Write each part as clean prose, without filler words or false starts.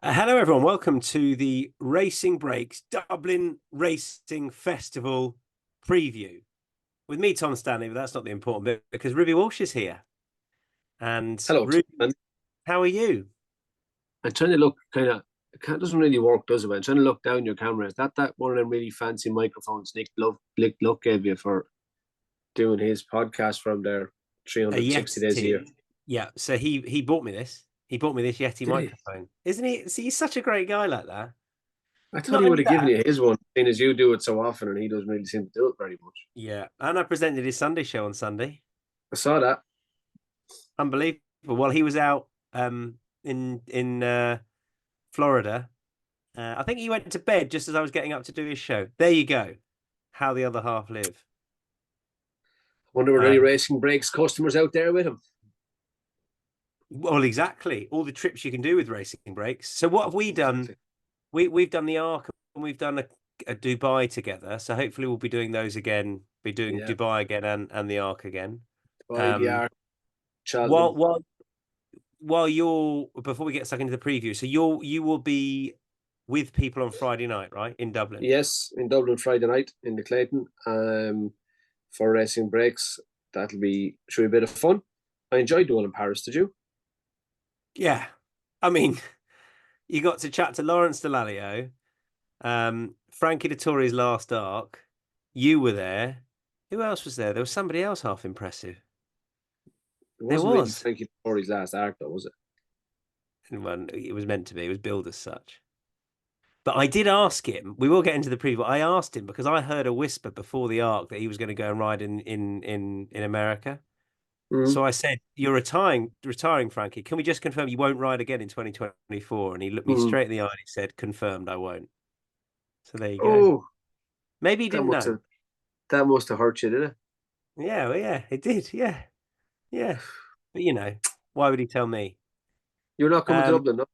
Hello, everyone. Welcome to the Racing Breaks Dublin Racing Festival preview with me, Tom Stanley. But that's not the important bit because Ruby Walsh is here. And Hello, Ruby, Tom. how are you? I'm trying to look it doesn't really work, does it? I'm trying to look down your camera. Is that one of them really fancy microphones Nick Luck gave you for doing his podcast from there A 360 days a year? Yeti. Yeah. So he bought me this. He bought me this Yeti Did he? microphone, isn't he? See, he's such a great guy like that. I thought Not he would only have given that, you his one, seeing as you do it so often and he doesn't really seem to do it very much. yeah. And I presented his Sunday show on Sunday. I saw that. Unbelievable. While he was out in Florida. I think he went to bed just as I was getting up to do his show. There you go. How the other half live. Wonder were there any Racing Breaks customers out there with him? Well, exactly. All the trips you can do with Racing Breaks. So what have we done? Exactly. We've done the Ark and we've done a Dubai together. So hopefully we'll be doing those again. Be doing Yeah. Dubai again and the Ark again. By the Ark, While Cheltenham. while you're before we get stuck into the preview, so you will be with people on Friday night, right? In Dublin. Yes, in Dublin Friday night in the Clayton. For Racing Breaks. That'll be should be a bit of fun. I enjoyed doing in Paris, did you? Yeah. I mean, you got to chat to Lawrence Dallaglio, Frankie Dettori's last arc. You were there. Who else was there? There was somebody else half impressive. It There wasn't really was. Frankie Dettori's last arc, though, was it? Well, it was meant to be. It was billed as such. But I did ask him. We will get into the preview. I asked him because I heard a whisper before the arc that he was going to go and ride in America. Mm-hmm. So I said, "You're retiring, Frankie. Can we just confirm you won't ride again in 2024?" And he looked me Mm-hmm. straight in the eye and he said, "Confirmed, I won't." So there you go. Oh, Maybe he that didn't must know. have that must have hurt you, did it? Yeah, well, yeah, it did. Yeah, yeah. But why would he tell me? You're not coming to Um, Dublin, no?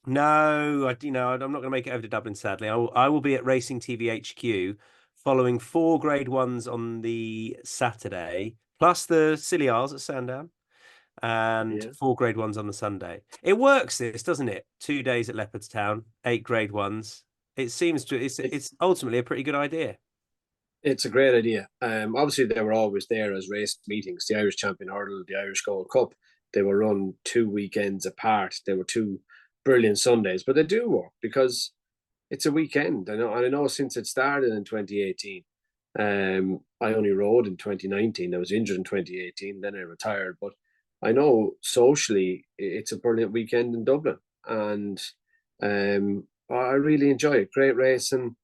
no, I'm not going to make it over to Dublin. Sadly, I will be at Racing TV HQ following 4 Grade Ones on the Saturday, plus the Silly Isles at Sandown, and Yeah. 4 Grade Ones on the Sunday. It works, this doesn't it? 2 days at Leopardstown, 8 Grade Ones. It seems to it's ultimately a pretty good idea. It's a great idea. Obviously they were always there as race meetings. The Irish Champion Hurdle, the Irish Gold Cup. They were run 2 weekends apart. They were 2 brilliant Sundays, but they do work because it's a weekend. I know since it started in 2018. I only rode in 2019. I was injured in 2018. Then I retired. But I know socially it's a brilliant weekend in Dublin, and I really enjoy it. Great racing,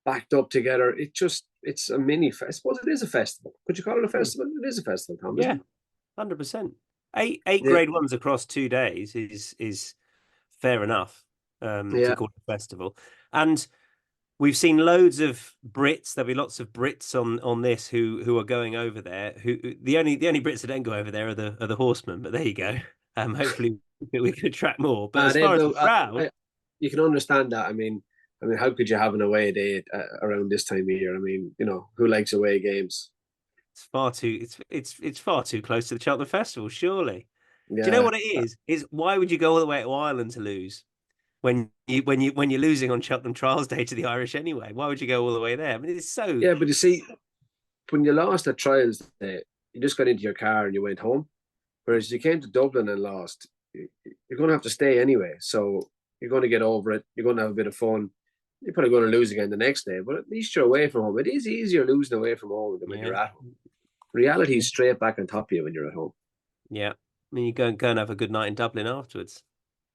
backed up together. It's a mini. I suppose it is a festival. Could you call it a Hmm. festival? It is a festival, Tom, isn't Yeah, it? 100%. Eight Yeah, Grade Ones across 2 days is fair enough to yeah. call it a festival. And we've seen loads of Brits. There'll be lots of Brits on this who are going over there. Who the only Brits that don't go over there are the horsemen. But there you go. Hopefully we can attract more. But as They far as the do. crowd, You can understand that. How could you have an away day around this time of year? Who likes away games? it's far too close to the Cheltenham Festival. Surely. Do you know Yeah, what it is? Is why would you go all the way to Ireland to lose when you're losing on Cheltenham Trials Day to the Irish anyway? Why would you go all the way there? I mean, it's so. yeah. But you see, when you lost at trials, you just got into your car and you went home. Whereas you came to Dublin and lost, you're going to have to stay anyway. So you're going to get over it. You're going to have a bit of fun. You're probably going to lose again the next day, but at least you're away from home. It is easier losing away from home than when Yeah. you're at home. Reality is straight back on top of you when you're at home. Yeah. I mean, you go and have a good night in Dublin afterwards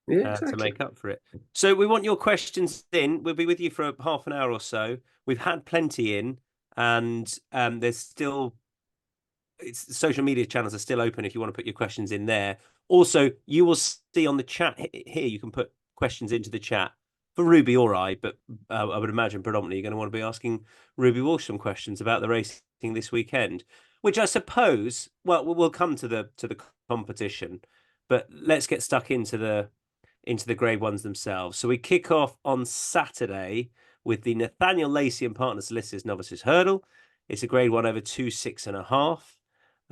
Yeah, to exactly. make up for it. So we want your questions in. We'll be with you for half an hour or so. We've had plenty in, and there's still social media channels are still open if you want to put your questions in there. Also, you will see on the chat here, you can put questions into the chat for Ruby or I, but I would imagine predominantly you're going to want to be asking Ruby Walsh some questions about the racing this weekend, which I suppose, well, we'll come to the competition, but let's get stuck into the grade ones themselves. So we kick off on Saturday with the Nathaniel Lacey and Partner Solicitors Novices Hurdle. It's a grade 1 over 2.6.5.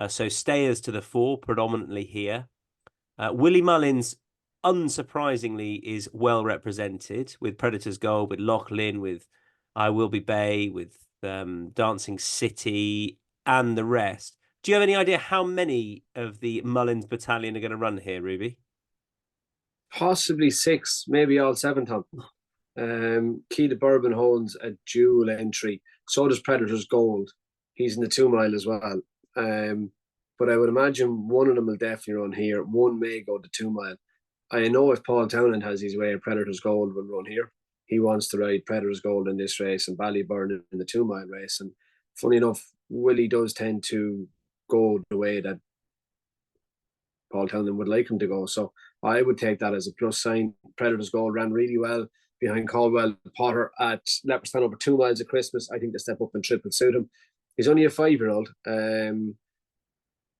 So stayers to the 4 predominantly here. Willie Mullins unsurprisingly, is well represented with Predators Gold, with Loch Lynn, with I Will Be Bay, with Dancing City, and the rest. Do you have any idea how many of the Mullins battalion are going to run here, Ruby? Possibly 6, maybe all 7, Tom. Key to Bourbon holds a dual entry. So does Predators Gold. He's in the 2 mile as well. But I would imagine one of them will definitely run here. One may go the 2 mile. I know if Paul Townend has his way, Predators Gold will run here. He wants to ride Predators Gold in this race and Ballyburn in the 2 mile race. And funny enough, Willie does tend to go the way that Paul Townend would like him to go. So I would take that as a plus sign. Predators Gold ran really well behind Caldwell Potter at Leopardstown over 2 miles at Christmas. I think the step up and triple suit him. He's only a 5-year-old.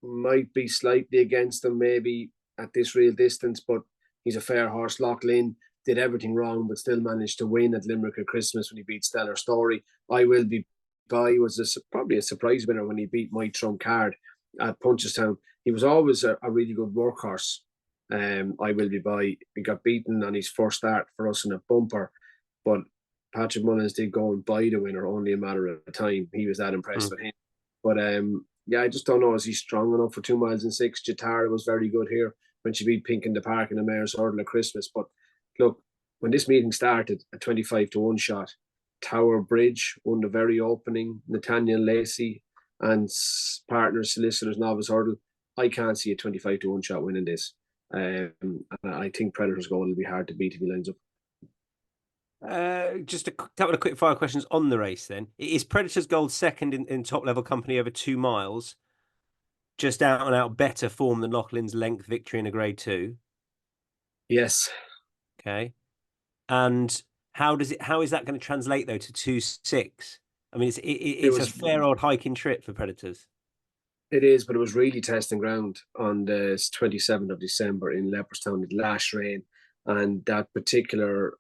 Might be slightly against him maybe at this real distance, but he's a fair horse. Loch Lynn did everything wrong, but still managed to win at Limerick at Christmas when he beat Stellar Story. I Will Be By was probably a surprise winner when he beat My Trump Card at Punchestown. He was always a really good workhorse. I Will Be By. He got beaten on his first start for us in a bumper, but Patrick Mullins did go and buy the winner only a matter of time. He was that impressed with him. But yeah, I just don't know. Is he strong enough for 2 miles and 6? Jatara was very good here when she beat Pink in the Park in the Mayor's Hurdle at Christmas. But look, when this meeting started, a 25-1 shot, Tower Bridge won the very opening, Nathaniel Lacey and partners, solicitors, Novice Hurdle. I can't see a 25-1 shot winning this. And I think Predators Gold will be hard to beat if he lines up. Just a couple of quick fire questions on the race then. Is Predators Gold second in top level company over 2 miles? Just out and out better form than Loughlin's length victory in a grade 2? Yes. Okay. And how is that going to translate though to 2-6? I mean, it's a fair old hiking trip for Predators. It is, but it was really testing ground on the 27th of December in Leopardstown. It lashed rain, and that particular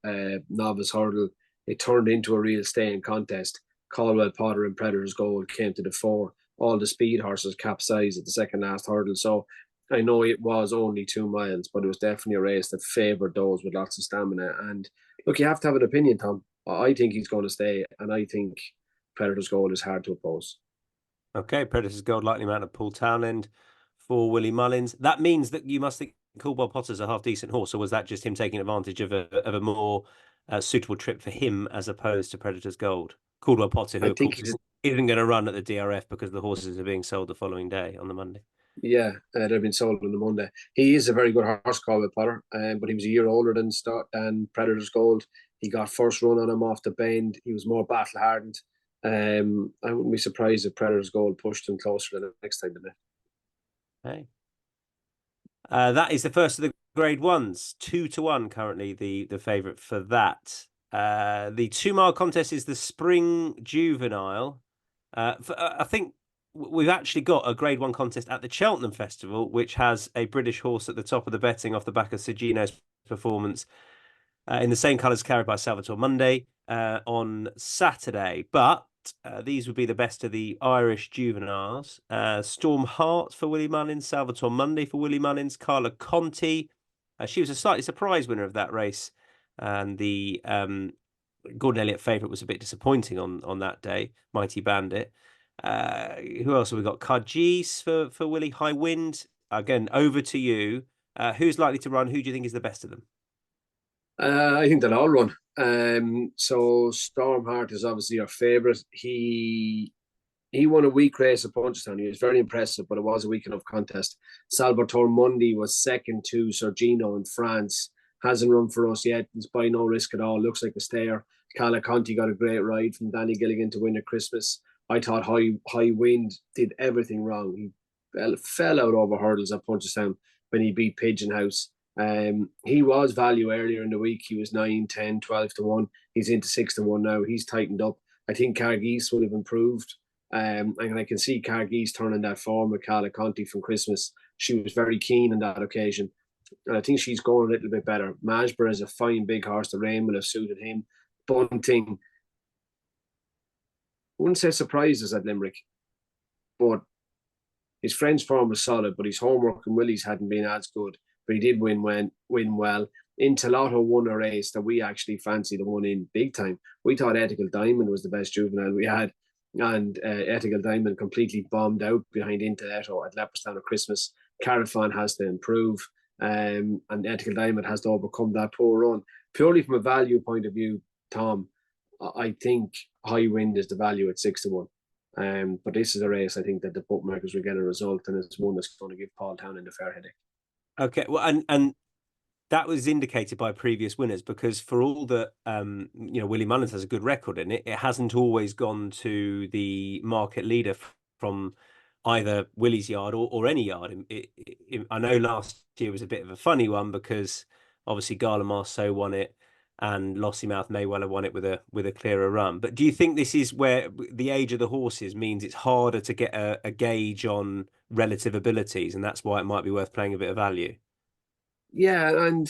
novice hurdle, it turned into a real staying contest. Caldwell Potter and Predators Gold came to the fore. All the speed horses capsized at the second last hurdle. So I know it was only 2 miles, but it was definitely a race that favoured those with lots of stamina. And look, you have to have an opinion, Tom. I think he's going to stay, and I think Predators Gold is hard to oppose. Okay, Predators Gold, likely amount of Paul Townend for Willie Mullins. That means that you must think Caldwell Potter's a half decent horse, or was that just him taking advantage of a more suitable trip for him as opposed to Predators Gold? Caldwell Potter, who I of think course isn't going to run at the DRF because the horses are being sold the following day on the Monday. Yeah, they've been sold on the Monday. He is a very good horse, Caldwell Potter, but he was a year older than Predators Gold. He got first run on him off the bend. He was more battle hardened. I wouldn't be surprised if Predators Gold pushed him closer the next time they met. Hey. That is the first of the grade ones. 2-1 currently the favourite for that. The 2 mile contest is the Spring Juvenile. I think we've actually got a grade 1 contest at the Cheltenham Festival, which has a British horse at the top of the betting off the back of Sergino's performance in the same colours carried by Salvatore Monday on Saturday. But these would be the best of the Irish juveniles. Storm Heart for Willie Mullins, Salvatore Monday for Willie Mullins, Carla Conti. She was a slightly surprise winner of that race. And the Gordon Elliott favourite was a bit disappointing on that day, Mighty Bandit. Who else have we got? Cargis for Willie High Wind. Again, over to you. Who's likely to run? Who do you think is the best of them? I think they'll all run. So Stormheart is obviously our favourite. He won a weak race at Punchestown. He was very impressive, but it was a weak enough contest. Salvatore Mundi was second to Sergino in France. Hasn't run for us yet. It's by no risk at all. Looks like a stayer. Cala Conti got a great ride from Danny Gilligan to win at Christmas. I thought High Wind did everything wrong. He fell out over hurdles at Punchestown when he beat Pigeon House. He was value earlier in the week. He was 9, 10, 12-1. He's into 6-1 now. He's tightened up. I think Cargis would have improved. And I can see Cargis turning that form with Cala Conti from Christmas. She was very keen on that occasion. And I think she's going a little bit better. Majborough is a fine big horse. The rain will have suited him. Bunting, I wouldn't say surprises at Limerick, but his friend's form was solid, but his homework and Willie's hadn't been as good. but he did win well. Interlotto won a race that we actually fancied and won in big time. We thought Ethical Diamond was the best juvenile we had, and Ethical Diamond completely bombed out behind Interlotto at Leopardstown at Christmas. Carafan has to improve, and Ethical Diamond has to overcome that poor run. Purely from a value point of view, Tom, I think High Wind is the value at 6-1. But this is a race I think that the bookmakers will get a result, and it's one that's going to give Paul Townend a fair headache. Okay, well, and that was indicated by previous winners, because for all that Willie Mullins has a good record in it, it hasn't always gone to the market leader from either Willie's yard or any yard. I know last year was a bit of a funny one because obviously Gala Marceau won it and Lossiemouth may well have won it with a clearer run. But do you think this is where the age of the horses means it's harder to get a gauge on relative abilities, and that's why it might be worth playing a bit of value? Yeah, and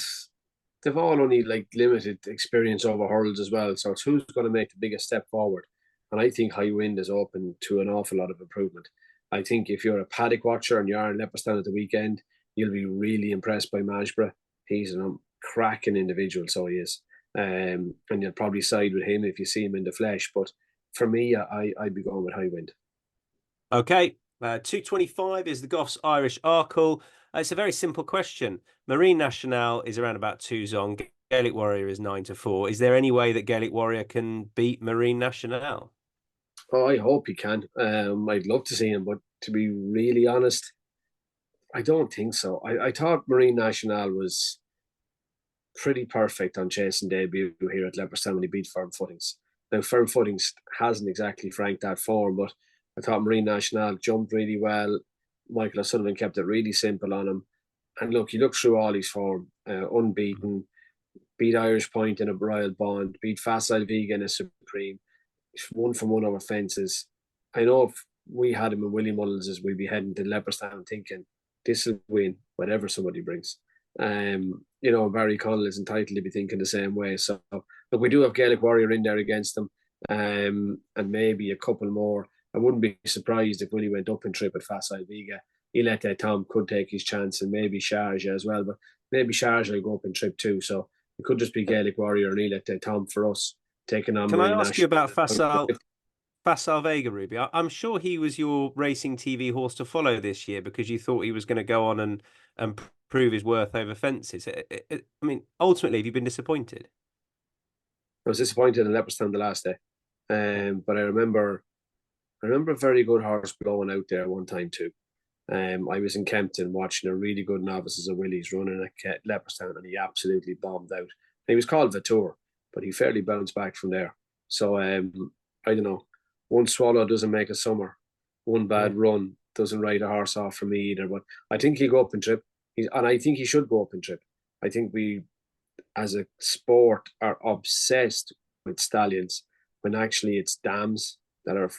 they've all only like limited experience over hurdles as well. So it's who's going to make the biggest step forward. And I think High Wind is open to an awful lot of improvement. I think if you're a paddock watcher and you're in Leopardstown at the weekend, you'll be really impressed by Majborough. He's a cracking individual, so he is. And you'll probably side with him if you see him in the flesh. But for me, I'd be going with High Wind. Okay, 225 is the Goffs Irish Arkle. It's a very simple question. Marine Nationale is around about 2's on. Gaelic Warrior is 9-4. Is there any way that Gaelic Warrior can beat Marine Nationale? Oh, I hope he can. I'd love to see him, but to be really honest, I don't think so. I thought Marine Nationale was pretty perfect on chasing debut here at Leopardstown when he beat Firm Footings. Now, Firm Footings hasn't exactly franked that form, but I thought Marine Nationale jumped really well. Michael O'Sullivan kept it really simple on him. And look, he looked through all his form, unbeaten, beat Irish Point in a Royal Bond, beat Facile Vega in a Supreme, one from one over fences. I know if we had him in Willie Mullins, we'd be heading to Leopardstown thinking this will win whatever somebody brings. Barry Connell is entitled to be thinking the same way. So, look, we do have Gaelic Warrior in there against them, and maybe a couple more. I wouldn't be surprised if Willie went up in trip at Facile Vega. Ilete Tom could take his chance, and maybe Sharjah as well, but maybe Sharjah will go up in trip too. So it could just be Gaelic Warrior and Ilete Tom for us taking on. Can I ask you about Facile Vega, Ruby? I'm sure he was your racing TV horse to follow this year because you thought he was going to go on and prove his worth over fences. I mean, ultimately, have you been disappointed? I was disappointed in Leopardstown the last day, but I remember a very good horse blowing out there one time too. I was in Kempton watching a really good Novices of Willie's running at Leopardstown, and he absolutely bombed out. He was called Vatour, but he fairly bounced back from there. So I don't know. One swallow doesn't make a summer. One bad run doesn't write a horse off for me either. But I think he'll go up in trip, and I think he should go up in trip. I think we, as a sport, are obsessed with stallions when actually it's dams that are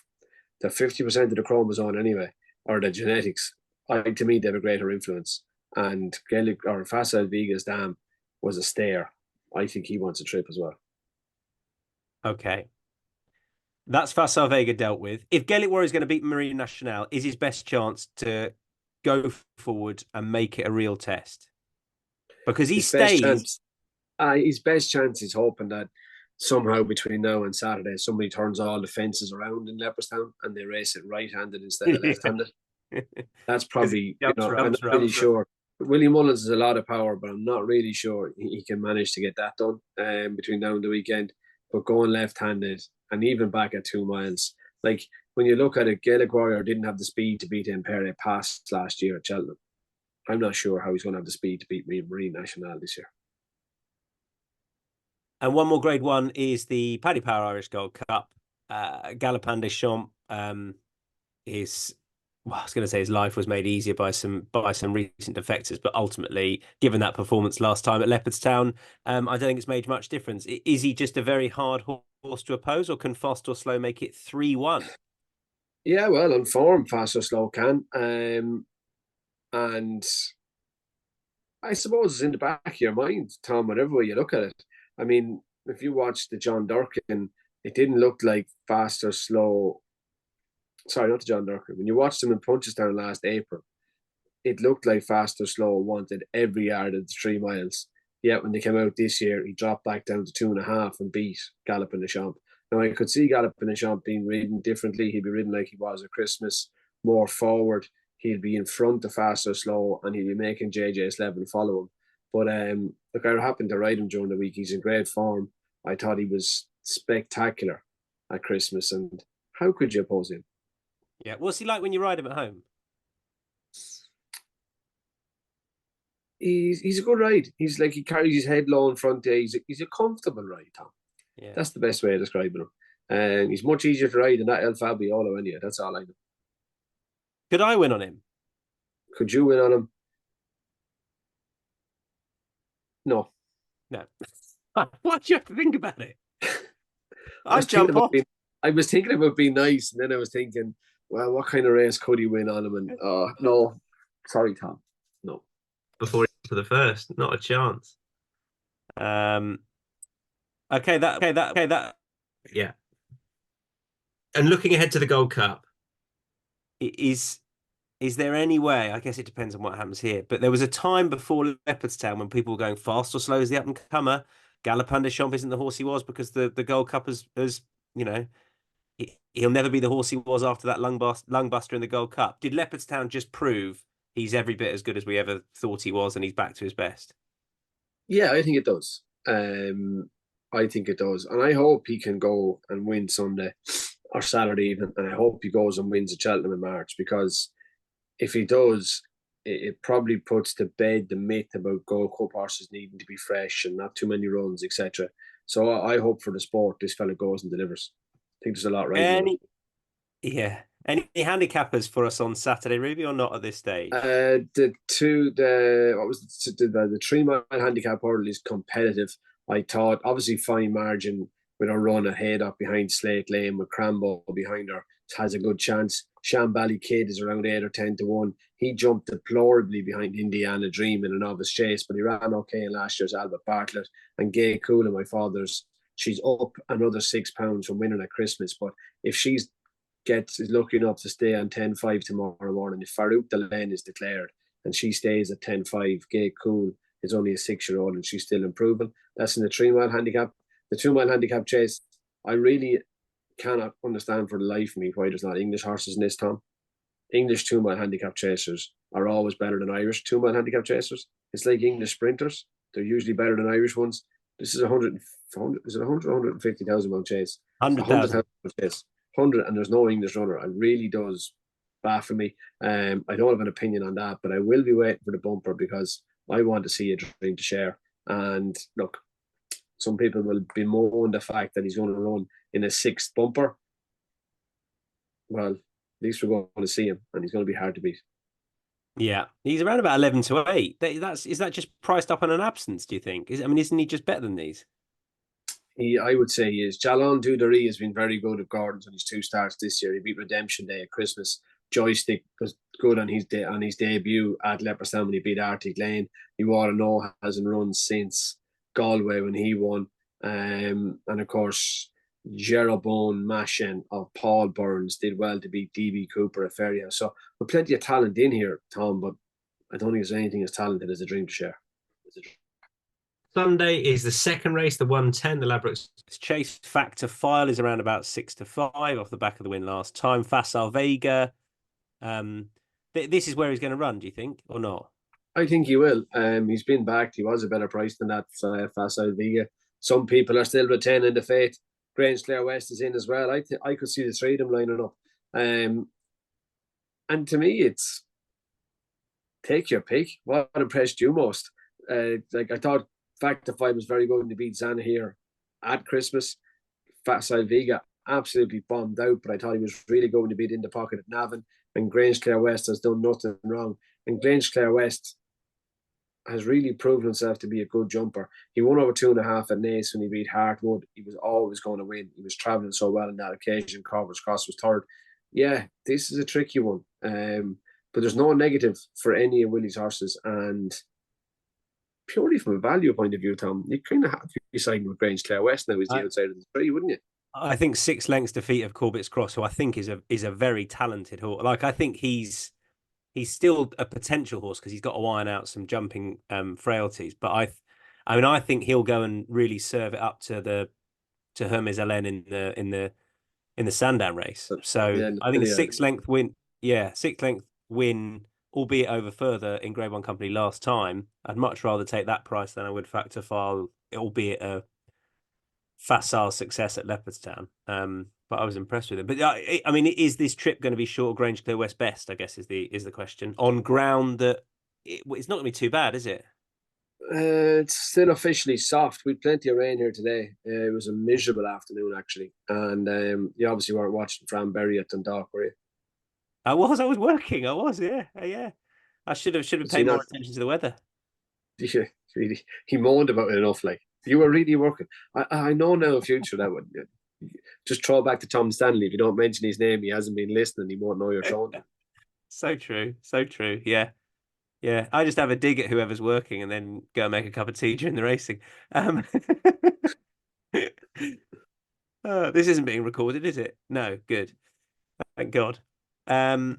50% of the chromosome anyway, or the genetics. To me, they have a greater influence. And Gaelic or Facile Vega's dam was a stare. I think he wants a trip as well. Okay. That's Facile Vega dealt with. If Gaelic Warrior is going to beat Marine Nationale, is his best chance to go forward and make it a real test? Because he stays. His best chance is hoping that somehow between now and Saturday, somebody turns all the fences around in Leopardstown and they race it right-handed instead of left-handed. That's probably, I'm not really sure. Willie Mullins has a lot of power, but I'm not really sure he can manage to get that done between now and the weekend. But going left-handed and even back at 2 miles, like when you look at it, Gaelic Warrior didn't have the speed to beat Impere Pass last year at Cheltenham. I'm not sure how he's going to have the speed to beat Marine Nationale this year. And one more Grade 1 is the Paddy Power Irish Gold Cup. Galopin des Champs is, well, I was going to say his life was made easier by some recent defectors, but ultimately, given that performance last time at Leopardstown, I don't think it's made much difference. Is he just a very hard horse to oppose, or can Fast or Slow make it 3-1? Yeah, well, on form, Fast or Slow can. And I suppose it's in the back of your mind, Tom, whatever way you look at it. I mean, if you watch the John Durkin, it didn't look like Fast or Slow. Sorry, not the John Durkin. When you watched him in Punchestown last April, it looked like Fast or Slow wanted every yard of the 3 miles. Yet when they came out this year, he dropped back down to 2.5 and beat Gallop in the Champ. Now I could see Gallop in the Champ being ridden differently. He'd be ridden like he was at Christmas, more forward. He'll be in front of Fast or Slow, and he'll be making JJ's level follow him. But look, I happened to ride him during the week. He's in great form. I thought he was spectacular at Christmas, and how could you oppose him? Yeah. What's he like when you ride him at home? He's a good ride. He's like, he carries his head low in front there. He's a comfortable ride, Tom. Yeah. That's the best way of describing him. And he's much easier to ride than that El Fabiolo anyway. That's all I know. Could I win on him? Could you win on him? No. No. Why do you have to think about it? I was thinking about being nice, and then I was thinking, well, what kind of race could he win on him? And no, sorry, Tom, no. Before to the first, not a chance. Okay, that. Yeah. And looking ahead to the Gold Cup, is there any way? I guess it depends on what happens here. But there was a time before Leopardstown when people were going Fast or Slow as the up and comer. Galopin Des Champs isn't the horse he was because the Gold Cup has you know, he'll never be the horse he was after that lungbuster in the Gold Cup. Did Leopardstown just prove he's every bit as good as we ever thought he was, and he's back to his best? Yeah, I think it does. I think it does, and I hope he can go and win Sunday or Saturday even, and I hope he goes and wins at Cheltenham in March, because if he does, it probably puts to bed the myth about Gold Cup horses needing to be fresh and not too many runs, etc. So I hope for the sport this fella goes and delivers. I think there's a lot right. Yeah. Any handicappers for us on Saturday, Ruby, or not at this stage? The 3 mile handicap hurdle is competitive. I thought obviously fine margin with a run ahead up behind Slate Lane with Crambo behind her has a good chance. Shambally Kid is around 8 or 10 to 1. He jumped deplorably behind Indiana Dream in a novice chase, but he ran okay in last year's Albert Bartlett. And Gay Cool in my father's, she's up another £6 from winning at Christmas. But if she's is lucky enough to stay on 10.5 tomorrow morning, if Farouk Delaine is declared and she stays at 10.5, Gay Cool is only a 6-year-old and she's still improving. That's in the 3 mile handicap. The 2 mile handicap chase, I really cannot understand for the life of me why there's not English horses in this, Tom. English 2 mile handicap chasers are always better than Irish 2 mile handicap chasers. It's like English sprinters. They're usually better than Irish ones. This is 150,000 pound chase. 100,000 chase. 100, and there's no English runner. It really does baffle me. I don't have an opinion on that, but I will be waiting for the bumper because I want to see a dream to share. And look, some people will bemoan the fact that he's going to run in a 6th bumper. Well, at least we're going to see him, and he's going to be hard to beat. Yeah, he's around about 11 to 8. Is that just priced up on an absence, do you think? Isn't he just better than these? I would say he is. Jalon Dudery has been very good at Gordon's on his 2 starts this year. He beat Redemption Day at Christmas. Joystick was good on his debut at Leopardstown when he beat Arctic Lane. You ought to know hasn't run since Galway when he won. And of course, Jeroboam Mashen of Paul Burns did well to beat DB Cooper at Ferryhouse. So with plenty of talent in here, Tom, but I don't think there's anything as talented as a dream to share. Sunday is the second race, the 110. The Ladbrokes Chase Factor File is around about 6 to 5 off the back of the win last time. Facile Vega. This is where he's going to run, do you think, or not? I think he will. He's been backed. He was a better price than that Facile Vega. Some people are still retaining the faith. Grange Clare West is in as well. I could see the 3 of them lining up. And to me, it's take your pick. What impressed you most? I thought Factor 5 was very good when they beat Zana here at Christmas. Facile Vega absolutely bombed out, but I thought he was really good when he beat In the Pocket at Navan. And Grange Clare West has done nothing wrong. And Grange Clare West has really proven himself to be a good jumper. He won over 2.5 at Naas when he beat Hartwood. He was always going to win. He was travelling so well on that occasion. Corvus Cross was 3rd. Yeah, this is a tricky one. But there's no negative for any of Willie's horses. And purely from a value point of view, Tom, you kind of have to be siding with Grange Clare West now as the outside of the 3, wouldn't you? I think 6 lengths defeat of Corbett's Cross, who I think is a very talented horse. Like, I think he's he's still a potential horse because he's got to iron out some jumping frailties. But I mean, I think he'll go and really serve it up to Hermes Allen in the Sandown race. But So yeah, I think a Billy, six length win, yeah, six length win, albeit over further in Grade One company last time. I'd much rather take that price than I would Factor File, albeit a facile success at Leopardstown. But I was impressed with it. But I mean, is this trip going to be short Grange Clear West best? I guess is the question on ground that it's not going to be too bad, is it? it's still officially soft. We had plenty of rain here today. It was a miserable afternoon actually, and you obviously weren't watching Fran Berry at Dundalk, were you? I was working. I was, yeah, yeah. I should have So you paid more not attention to the weather. yeah, really he moaned about it enough. Like you were really working. I know now in future that would just throw back to Tom Stanley. If you don't mention his name, he hasn't been listening. He won't know you're talking. So true, so true. Yeah, yeah. I just have a dig at whoever's working and then go and make a cup of tea during the racing. Um, this isn't being recorded, is it? No, good. Thank God. Um,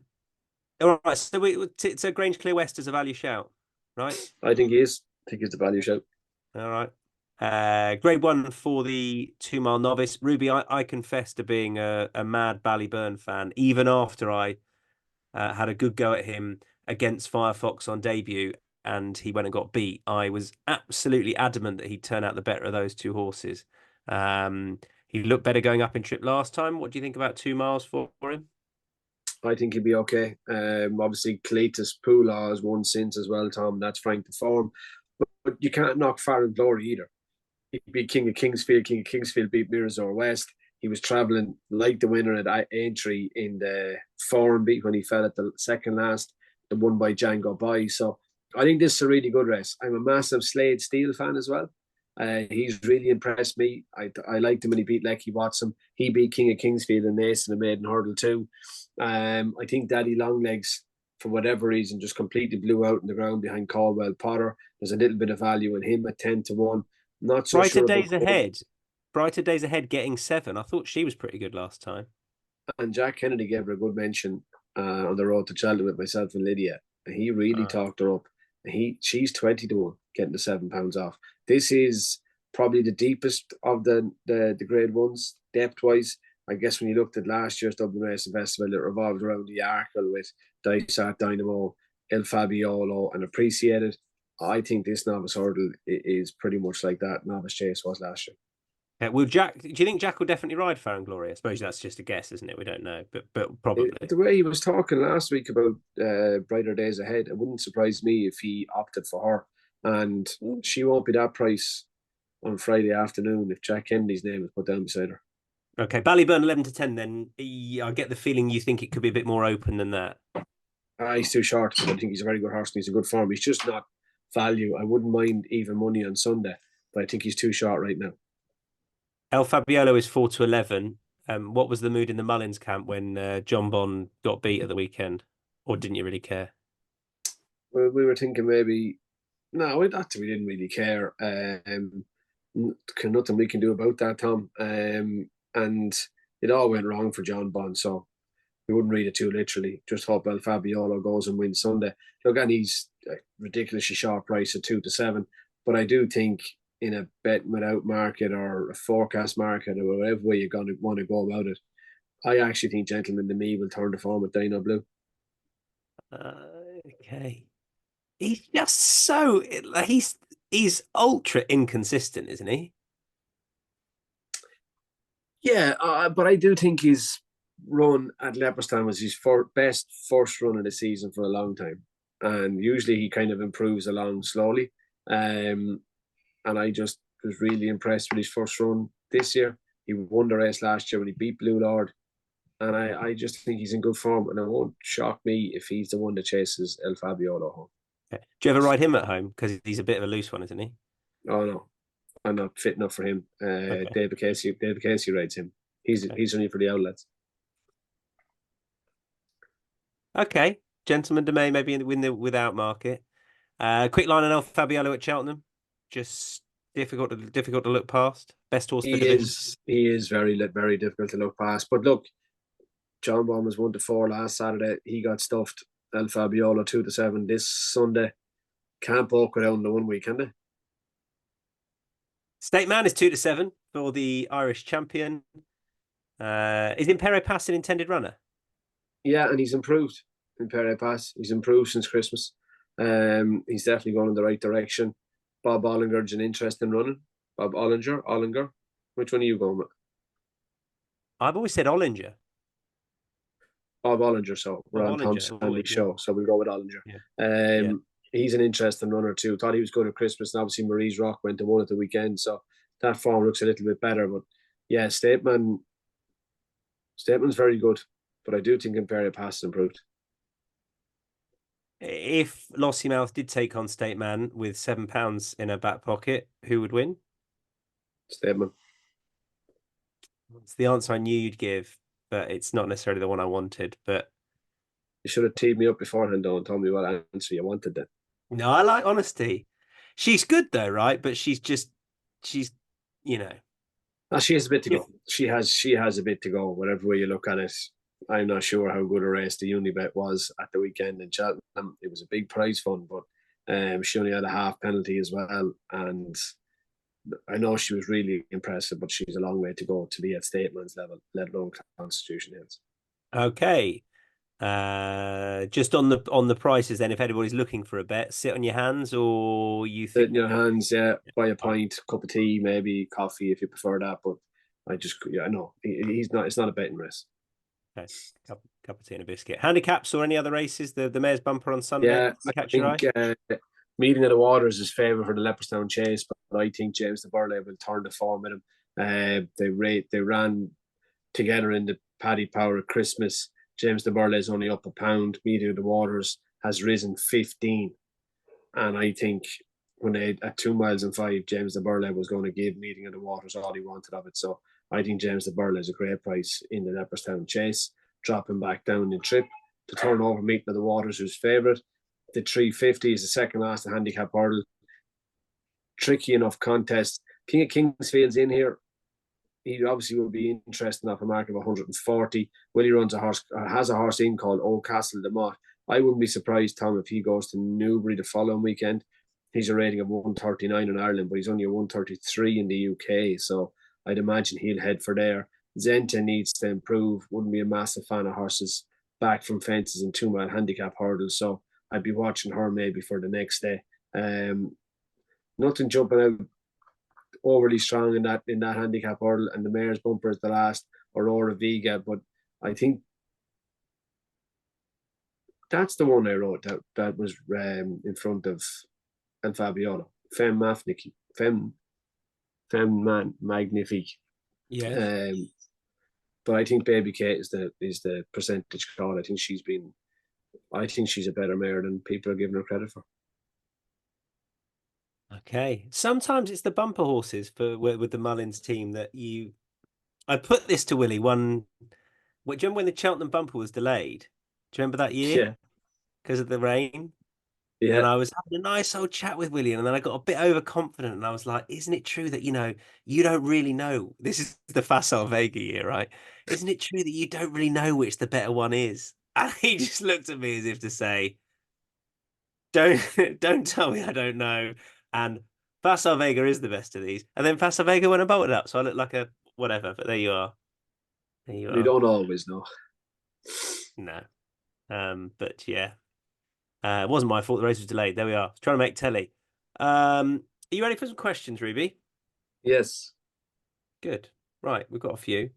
all right. So Grange Clear West is a value shout, right? I think he is. I think he's the value shout. All right. Grade One for the 2 mile novice. Ruby, I confess to being a mad Ballyburn fan, even after I had a good go at him against Firefox on debut, and he went and got beat. I was absolutely adamant that he'd turn out the better of those two horses. He looked better going up in trip last time. What do you think about 2 miles for him? I think he'd be okay. Obviously, Cletus Pula has won since as well, Tom. That's Frank the form. But you can't knock Farron Glory either. He beat King of Kingsfield. King of Kingsfield beat Mirazor West. He was travelling like the winner at Aintree in the foreign beat when he fell at the second last, the one by Django Boy. So I think this is a really good race. I'm a massive Slade Steele fan as well. He's really impressed me. I liked him when he beat Lecky Watson. He beat King of Kingsfield and Ace in the maiden hurdle too. I think Daddy Longlegs, for whatever reason, just completely blew out in the ground behind Caldwell Potter. There's a little bit of value in him at 10-1. Not so Brighter sure about days ahead. Brighter days ahead, getting 7. I thought she was pretty good last time. And Jack Kennedy gave her a good mention on the road to Cheltenham with myself and Lydia. He really talked her up. She's 20-1, getting the £7 off. This is probably the deepest of the grade ones, depth wise. I guess when you looked at last year's Dublin Racing Festival, it revolved around the Arkle with Dysart Dynamo, El Fabiolo, and Appreciated. I think this novice hurdle is pretty much like that novice chase was last year. Yeah, will Jack? Do you think Jack will definitely ride Farron Glory? I suppose that's just a guess, isn't it? We don't know, but probably. The way he was talking last week about brighter days ahead, it wouldn't surprise me if he opted for her. And she won't be that price on Friday afternoon if Jack Kennedy's name is put down beside her. Okay, Ballyburn 11-10. Then I get the feeling you think it could be a bit more open than that. He's too short. I think he's a very good horse and he's in good form. He's just not value. I wouldn't mind even money on Sunday, but I think he's too short right now. El Fabiolo is 4-11. What was the mood in the Mullins camp when John Bond got beat at the weekend, or didn't you really care? We were thinking maybe no, we didn't really care. Nothing we can do about that, Tom. And it all went wrong for John Bond, so we wouldn't read it too literally. Just hope El Fabiolo goes and wins Sunday. Look, and he's a ridiculously sharp price at 2-7, but I do think in a bet without market or a forecast market or whatever way you're going to want to go about it, I actually think Gentleman to Me will turn the form with Dino Blue. Okay. He's just so he's ultra inconsistent, isn't he? Yeah, but I do think his run at Leopardstown was his best first run of the season for a long time, and usually he kind of improves along slowly. And I just was really impressed with his first run this year. He won the race last year when he beat Blue Lord, and I just think he's in good form. And it won't shock me if he's the one that chases El Fabiolo home. Okay. Do you ever ride him at home? Because he's a bit of a loose one, isn't he? Oh no, I'm not fit enough for him. Okay. David Casey rides him. He's only for the outlets. Okay, Gentleman de May maybe in the without market. Quick line on El Fabiolo at Cheltenham. Just difficult to look past. Best horse for division. He is very difficult to look past. But look, John Baum was 1-4 last Saturday. He got stuffed. El Fabiolo 2-7 this Sunday. Can't walk around the 1 week, can they? State Man is 2-7 for the Irish champion. Is Impere Pass an intended runner? Yeah, and he's improved in Pere Pass. He's improved since Christmas. He's definitely going in the right direction. Bob Ollinger's an interest in running. Bob Ollinger. Which one are you going with? I've always said Ollinger. Bob Ollinger, so we're Bob on Tom Ollinger. Stanley's show, so we'll go with Ollinger. Yeah. He's an interesting runner too. Thought he was good at Christmas, and obviously Marie's Rock went to one at the weekend, so that form looks a little bit better. But yeah, Stateman's very good, but I do think Imperial Pass improved. If Lossiemouth did take on State Man with £7 in her back pocket, who would win? Stateman. It's the answer I knew you'd give, but it's not necessarily the one I wanted. But you should have teed me up beforehand, though, and told me what answer you wanted. Then. No, I like honesty. She's good though, right? But she's she has a bit to go. She has a bit to go. Whatever way you look at it, I'm not sure how good a race the Unibet was at the weekend in Cheltenham. It was a big prize fund, but she only had a half penalty as well. And I know she was really impressive, but she's a long way to go to be at Stateman's level, let alone Constitution Hills. Okay. Just on the prices then, if anybody's looking for a bet, sit on your hands, or you think sit in your hands, yeah, buy a pint, cup of tea, maybe coffee if you prefer that. But I know he's not. It's not a betting race. Okay, cup of tea and a biscuit. Handicaps or any other races? The Mayor's Bumper on Sunday. Yeah, I think Meeting of the Waters is favourite for the Leopardstown Chase, but I think James de Burley will turn the form with him. They ran together in the Paddy Power at Christmas. James de Burley is only up a pound. Meeting of the Waters has risen 15. And I think when they at 2 miles and 5, James de Burley was going to give Meeting of the Waters all he wanted of it. So I think James de Burley is a great price in the Leopardstown Chase, dropping back down in trip to turn over Meeting of the Waters, who's favourite. The 350 is the second last, the handicap hurdle. Tricky enough contest. King of Kingsfield's in here. He obviously will be interesting off a mark of 140. Willie has a horse in called Old Castle de Mott. I wouldn't be surprised, Tom, if he goes to Newbury the following weekend. He's a rating of 139 in Ireland, but he's only a 133 in the UK. So I'd imagine he'll head for there. Zenta needs to improve. Wouldn't be a massive fan of horses back from fences and 2 mile handicap hurdles. So I'd be watching her maybe for the next day. Nothing jumping out overly strong in that handicap hurdle, and the Mayor's Bumper is the last, Aurora Viga. But I think that's the one I wrote that was in front of El Fabiolo. Femme Magnifique. Yeah. But I think Baby Kate is the percentage call. I think she's a better mare than people are giving her credit for. Okay. Sometimes it's the bumper horses with the Mullins team that you. I put this to Willie one. Do you remember when the Cheltenham bumper was delayed? Do you remember that year? Yeah. Because of the rain. Yeah. And I was having a nice old chat with Willie, and then I got a bit overconfident, and I was like, "Isn't it true that you don't really know? This is the Facile Vega year, right? Isn't it true that you don't really know which the better one is?" And he just looked at me as if to say, "Don't tell me I don't know." And Facile Vega is the best of these. And then Facile Vega went and bolted up, so I look like a whatever. But there you are. There you are. You don't always know. No. But yeah. It wasn't my fault the race was delayed. There we are. Trying to make telly. Are you ready for some questions, Ruby? Yes. Good. Right, we've got a few.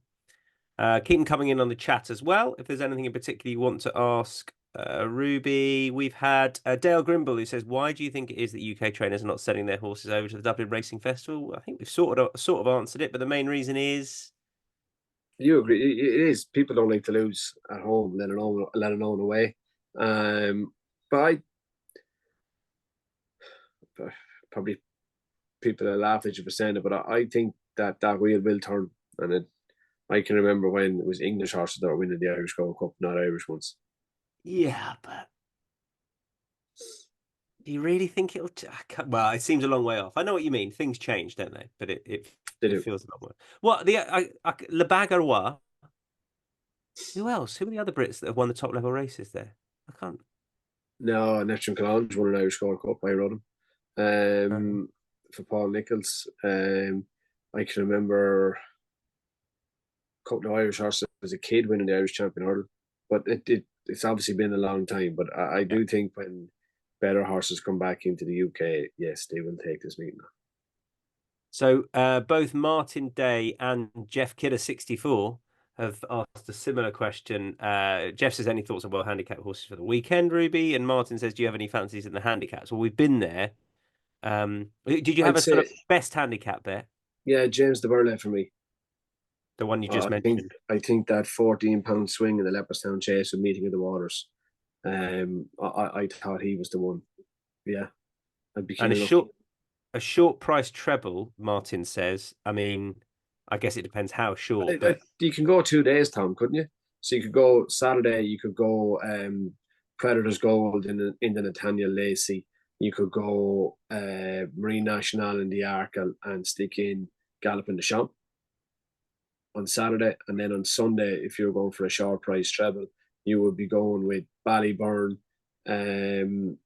Keep them coming in on the chat as well. If there's anything in particular you want to ask Ruby, we've had Dale Grimble who says, "Why do you think it is that UK trainers are not sending their horses over to the Dublin Racing Festival?" I think we've sort of answered it, but the main reason is. You agree? It is. People don't like to lose at home, let alone away. But probably people will laugh at you for saying it, but I think that wheel will turn, and I can remember when it was English horses that were winning the Irish Gold Cup, not Irish ones. Yeah, but do you really think it'll? Well, it seems a long way off. I know what you mean. Things change, don't they? But it feels a long way. What Le Bagarois? Who else? Who are the other Brits that have won the top level races there? I can't. No, Neptune College won an Irish Gold Cup. I rode him. Uh, For Paul Nichols. I can remember a couple of Irish horses as a kid winning the Irish Champion Hurdle, but it's obviously been a long time. But I yeah. do think when better horses come back into the UK, yes, they will take this meeting. So both Martin Day and Jeff Kidder 64 have asked a similar question. Jeff says, any thoughts on World Handicap horses for the weekend, Ruby? And Martin says, do you have any fancies in the handicaps? Well, we've been there. Did you have I'd a sort say, of best handicap there? yeah, James de Burle for me. The one you just mentioned. I think that 14-pound swing in the Leopardstown Chase with Meeting of the Waters. I thought he was the one. Yeah, I'd be And keen enough. a short price treble, Martin says. I mean, I guess it depends how short, but You can go 2 days, Tom, couldn't you? So you could go Saturday. You could go Predators Gold in the Nathaniel Lacey. You could go Marine National in the Arkle and stick in Gallop in the Champ on Saturday, and then on Sunday, if you're going for a short price treble, you would be going with Ballyburn, um,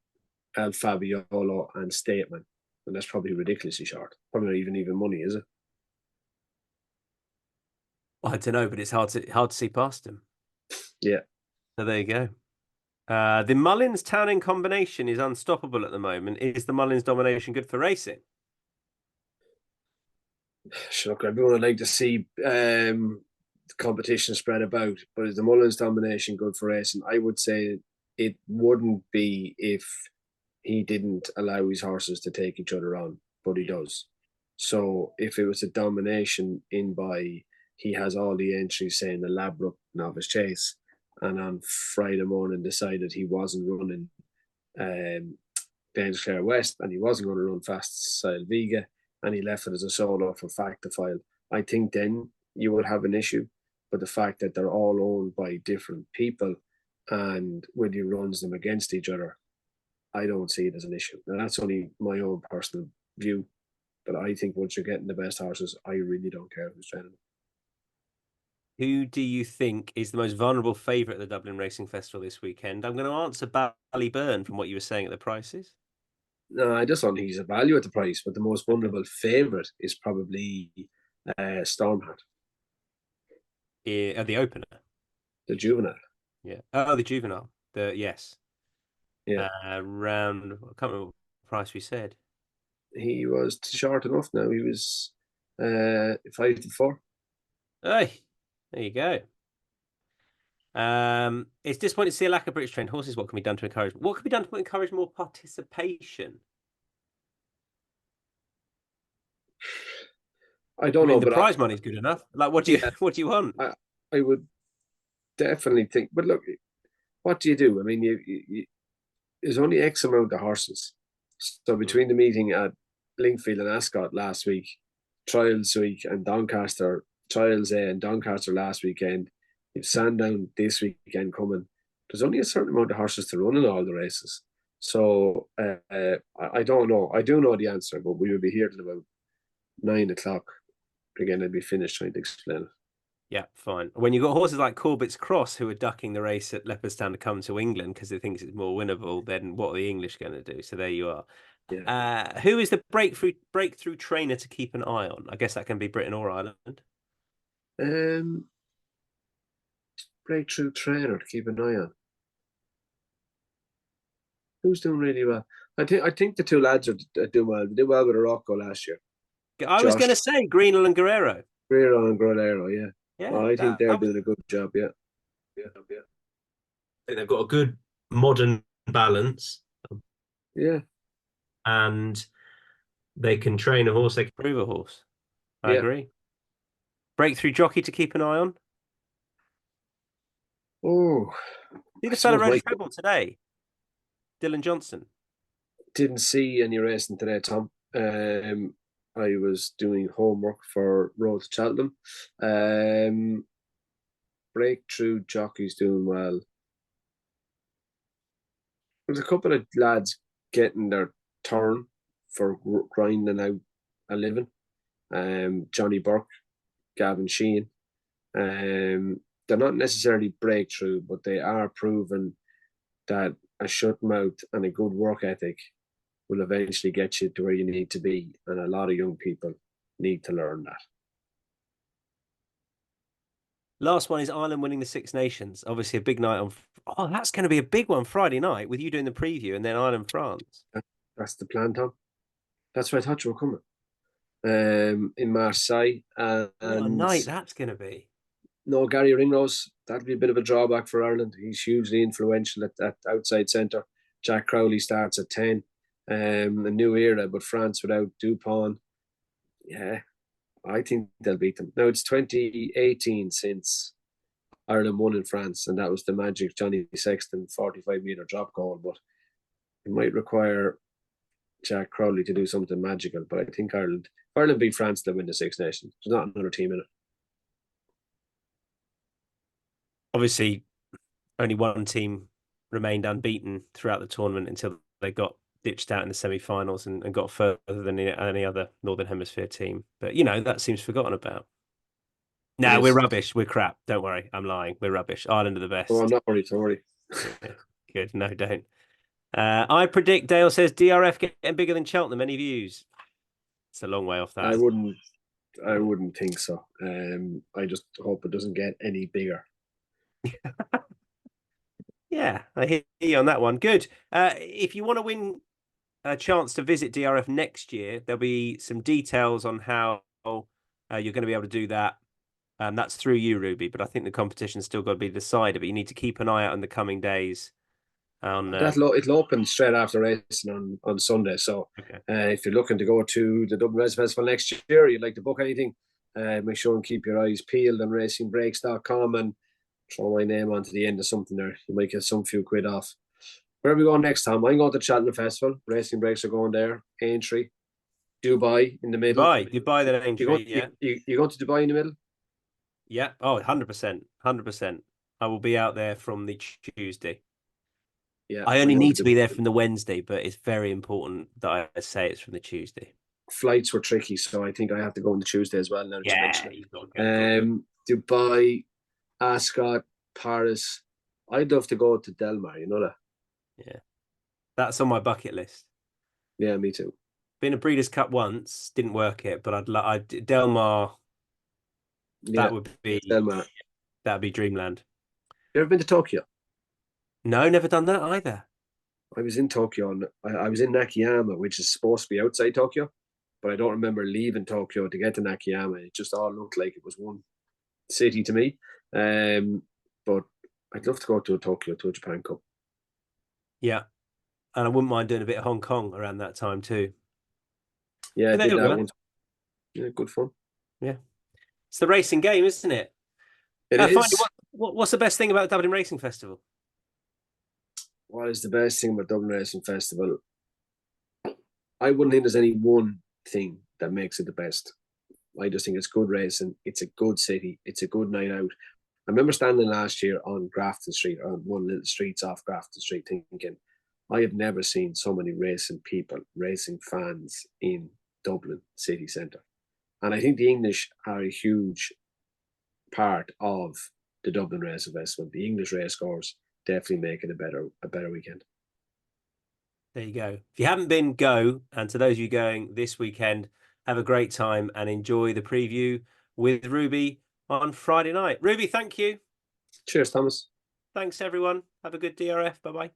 El Fabiolo, and Stateman, and that's probably ridiculously short. Probably not even money, is it? I don't know, but it's hard to see past them. Yeah. So there you go. The Mullins Townend combination is unstoppable at the moment. Is the Mullins domination good for racing? Look, everyone would like to see competition spread about, but is the Mullins domination good for racing? I would say it wouldn't be if he didn't allow his horses to take each other on, but he does. So if it was a domination in by he has all the entries saying the Labrook Novice Chase, and on Friday morning decided he wasn't running um, Danes Clare West and he wasn't going to run Fast Style Vega and he left it as a solo for Factifile, I think then you would have an issue. But the fact that they're all owned by different people and when he runs them against each other, I don't see it as an issue. Now, that's only my own personal view. But I think once you're getting the best horses, I really don't care who's training them. Who do you think is the most vulnerable favourite at the Dublin Racing Festival this weekend? I'm going to answer Ballyburn from what you were saying at the prices. No, I just don't think he's a value at the price, but the most Okay. vulnerable favourite is probably Stormhat, The opener. the juvenile. Yeah. Oh, the juvenile. Yes. Yeah, Round. I can't remember what price we said. he was short enough now. He was 5 to 4. Hey, there you go. It's disappointing to see a lack of British trained horses. What can be done to encourage? What can be done to encourage more participation? I I don't mean, know, the but prize money's good enough. Like, yeah, what do you want? I would definitely think. But look, what do you do? I mean, there's only X amount of horses. So Mm. between the meeting at Linkfield and Ascot last week, Trials week, and Doncaster, Trials A and Doncaster last weekend, you've Sandown this weekend coming. There's only a certain amount of horses to run in all the races. So I don't know. I do know the answer, but we will be here till about 9 o'clock. Again, I'd be finished trying to explain it. Yeah, fine. When you've got horses like Corbett's Cross who are ducking the race at Leopardstown to come to England because they think it's more winnable, then what are the English going to do? So there you are. Yeah. Who is the breakthrough trainer to keep an eye on? I guess that can be Britain or Ireland. Um, breakthrough trainer to keep an eye on. Who's doing really well? I think the two lads are doing well. They did well with Morocco last year. I was Josh going to say Greenall and Guerrero. Guerrero and Gronero, yeah. Yeah, Well, I think they're that was. doing a good job, yeah. Yeah, yeah. I think they've got a good modern balance, Yeah, and they can train a horse. They can prove a horse. I yeah. agree. Breakthrough jockey to keep an eye on. Oh, See I the fella suppose rode a Mike treble today, Dylan Johnson. didn't see any racing today, Tom. I was doing homework for Road to Cheltenham. Breakthrough jockeys doing well. There's a couple of lads getting their turn for grinding out a living. Johnny Burke, Gavin Sheehan. They're not necessarily breakthrough, but they are proven that a shut mouth and a good work ethic will eventually get you to where you need to be. And a lot of young people need to learn that. Last one is Ireland winning the Six Nations. Obviously, a big night on. Oh, that's going to be a big one Friday night with you doing the preview and then Ireland France. That's the plan, Tom. That's why I thought you were coming. In Marseille. What a night that's going to be. No, Gary Ringrose, that'll be a bit of a drawback for Ireland. He's hugely influential at outside centre. Jack Crowley starts at 10. A new era, but France without Dupont. Yeah, I think they'll beat them. Now, it's 2018 since Ireland won in France, and that was the magic Johnny Sexton 45-metre drop goal, but it might require Jack Crowley to do something magical. But I think Ireland beat France, they'll win the Six Nations. There's not another team in it. Obviously, only one team remained unbeaten throughout the tournament until they got ditched out in the semi-finals and got further than any other Northern Hemisphere team. But, that seems forgotten about. No, we're rubbish. We're crap. Don't worry. I'm lying. We're rubbish. Ireland are the best. Oh, I'm not worried. Don't worry. Good. No, don't. I predict, Dale says, DRF getting bigger than Cheltenham. Any views? It's a long way off that. I wouldn't think so. I just hope it doesn't get any bigger. Yeah, I hear you on that one. Good. If you want to win a chance to visit DRF next year, there'll be some details on how you're going to be able to do that. That's through you, Ruby, but I think the competition's still got to be decided. But you need to keep an eye out in the coming days. It'll open straight after racing on Sunday. So if you're looking to go to the Dublin Race Festival next year, you'd like to book anything, make sure and keep your eyes peeled on racingbreaks.com and throw my name onto the end of something there. You might get some few quid off. Where are we going next time? I'm going to Cheltenham Festival. Racing Breaks are going there. Aintree. Dubai in the middle. Dubai then Aintree, You're going to Dubai in the middle? Yeah. Oh, 100%. 100%. I will be out there from the Tuesday. Yeah. I only need to be there from the Wednesday, but it's very important that I say it's from the Tuesday. Flights were tricky, so I think I have to go on the Tuesday as well. Now Yeah. Dubai, Ascot, Paris. I'd love to go to Delmar, you know that? Yeah. That's on my bucket list. Yeah, me too. Been a Breeders' Cup once, didn't work it, but Delmar. That would be Delmar. That'd be dreamland. You ever been to Tokyo? No, never done that either. I was in Tokyo and I was in Nakayama, which is supposed to be outside Tokyo, but I don't remember leaving Tokyo to get to Nakayama. It just all looked like it was one city to me. But I'd love to go to Tokyo, to a Japan Cup. Yeah. And I wouldn't mind doing a bit of Hong Kong around that time too. Yeah, I did that one. Yeah, good fun. Yeah. It's the racing game, isn't it? It is. Finally, what's the best thing about Dublin Racing Festival? What is the best thing about Dublin Racing Festival? I wouldn't think there's any one thing that makes it the best. I just think it's good racing. It's a good city. It's a good night out. I remember standing last year on Grafton Street, on one of the streets off Grafton Street, thinking, I have never seen so many racing people, racing fans in Dublin city centre. And I think the English are a huge part of the Dublin Racing Festival. The English racecourse definitely make it a better weekend. There you go. If you haven't been, go. And to those of you going this weekend, have a great time and enjoy the preview with Ruby on Friday night. Ruby, thank you. Cheers, Thomas. Thanks, everyone. Have a good DRF. Bye-bye.